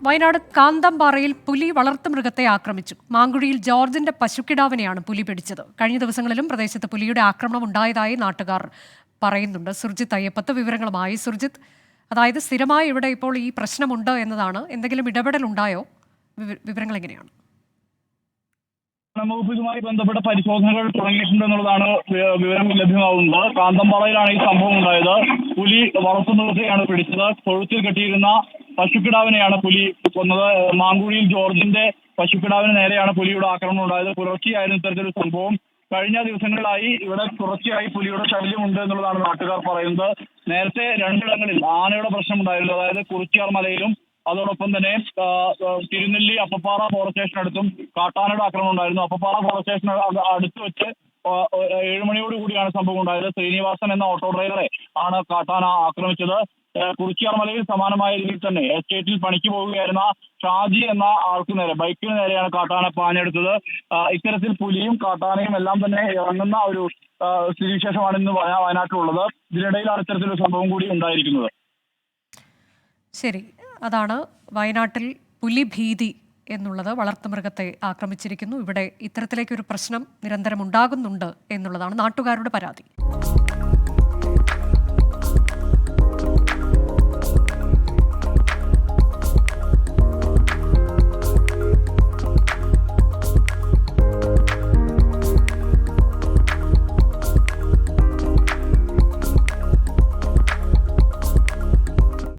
വയനാട് കാന്തമ്പാറയിൽ പുലി വളർത്തുമൃഗത്തെ ആക്രമിച്ചു. മാങ്കുഴിയിൽ ജോർജിന്റെ പശുക്കിടാവിനെയാണ് പുലി പിടിച്ചത്. കഴിഞ്ഞ ദിവസങ്ങളിലും പ്രദേശത്ത് പുലിയുടെ ആക്രമണം ഉണ്ടായതായി നാട്ടുകാർ പറയുന്നുണ്ട്. സുർജിത്ത് അയ്യപ്പത്ത് വിവരങ്ങളുമായി. സുർജിത്ത്, അതായത് സ്ഥിരമായി ഇവിടെ ഇപ്പോൾ ഈ പ്രശ്നമുണ്ട് എന്നതാണ്. എന്തെങ്കിലും ഇടപെടൽ ഉണ്ടായോ? വിവരങ്ങൾ എങ്ങനെയാണ്? വകുപ്പുമായി ബന്ധപ്പെട്ട പരിശോധനകൾ തുടങ്ങിയിട്ടുണ്ടെന്നുള്ളതാണ് വിവരം ലഭ്യമാവുന്നത്. കാന്തമ്പാറയിലാണ് ഈ സംഭവം ഉണ്ടായത്. പുലി വളർത്തുമൃഗത്തെയാണ് പിടിച്ചത്. തൊഴുത്തിൽ കെട്ടിയിരുന്ന പശുക്കിടാവിനെയാണ് പുലി കൊന്നത്. മാങ്കുഴിയിൽ ജോർജിന്റെ പശുക്കിടാവിന് നേരെയാണ് പുലിയുടെ ആക്രമണം ഉണ്ടായത്. പുലർച്ചെയായിരുന്നു ഇത്തരത്തിലൊരു സംഭവം. കഴിഞ്ഞ ദിവസങ്ങളിലായി ഇവിടെ തുടർച്ചയായി പുലിയുടെ ശല്യമുണ്ട് എന്നുള്ളതാണ് നാട്ടുകാർ പറയുന്നത്. നേരത്തെ രണ്ടിടങ്ങളിൽ ആനയുടെ പ്രശ്നമുണ്ടായിരുന്നു. അതായത് കുറിച്യാർ മലയിലും അതോടൊപ്പം തന്നെ തിരുനെല്ലി അപ്പപ്പാറ ഫോറസ്റ്റ് സ്റ്റേഷനടുത്തും കാട്ടാനയുടെ ആക്രമണം ഉണ്ടായിരുന്നു. അപ്പപ്പാറ ഫോറസ്റ്റ് സ്റ്റേഷൻ അടുത്ത് വെച്ച് 7 മണിയോട് കൂടിയാണ് സംഭവം ഉണ്ടായത്. ശ്രീനിവാസൻ എന്ന ഓട്ടോ ഡ്രൈവറെ ആണ് കാട്ടാന ആക്രമിച്ചത്. കുറിച്യാർ മലയിൽ സമാനമായ രീതിയിൽ തന്നെ എസ്റ്റേറ്റിൽ പണിക്ക് പോവുകയായിരുന്ന ഷാജി എന്ന ആൾക്ക് നേരെ, ബൈക്കിന് നേരെയാണ് കാട്ടാന പാഞ്ഞെടുത്തത്. ഇത്തരത്തിൽ പുലിയും കാട്ടാനയും എല്ലാം തന്നെ ഇറങ്ങുന്ന ഒരു സ്ഥിതിവിശേഷമാണ് ഇന്ന് വയനാട്ടിലുള്ളത്. ഇതിനിടയിലാണ് ഇത്തരത്തിലൊരു സംഭവം കൂടി ഉണ്ടായിരിക്കുന്നത്. ശരി, അതാണ് വയനാട്ടിൽ പുലിഭീതി എന്നുള്ളത്. വളർത്തുമൃഗത്തെ ആക്രമിച്ചിരിക്കുന്നു. ഇവിടെ ഇത്തരത്തിലേക്കൊരു പ്രശ്നം നിരന്തരം ഉണ്ടാകുന്നുണ്ട് എന്നുള്ളതാണ് നാട്ടുകാരുടെ പരാതി.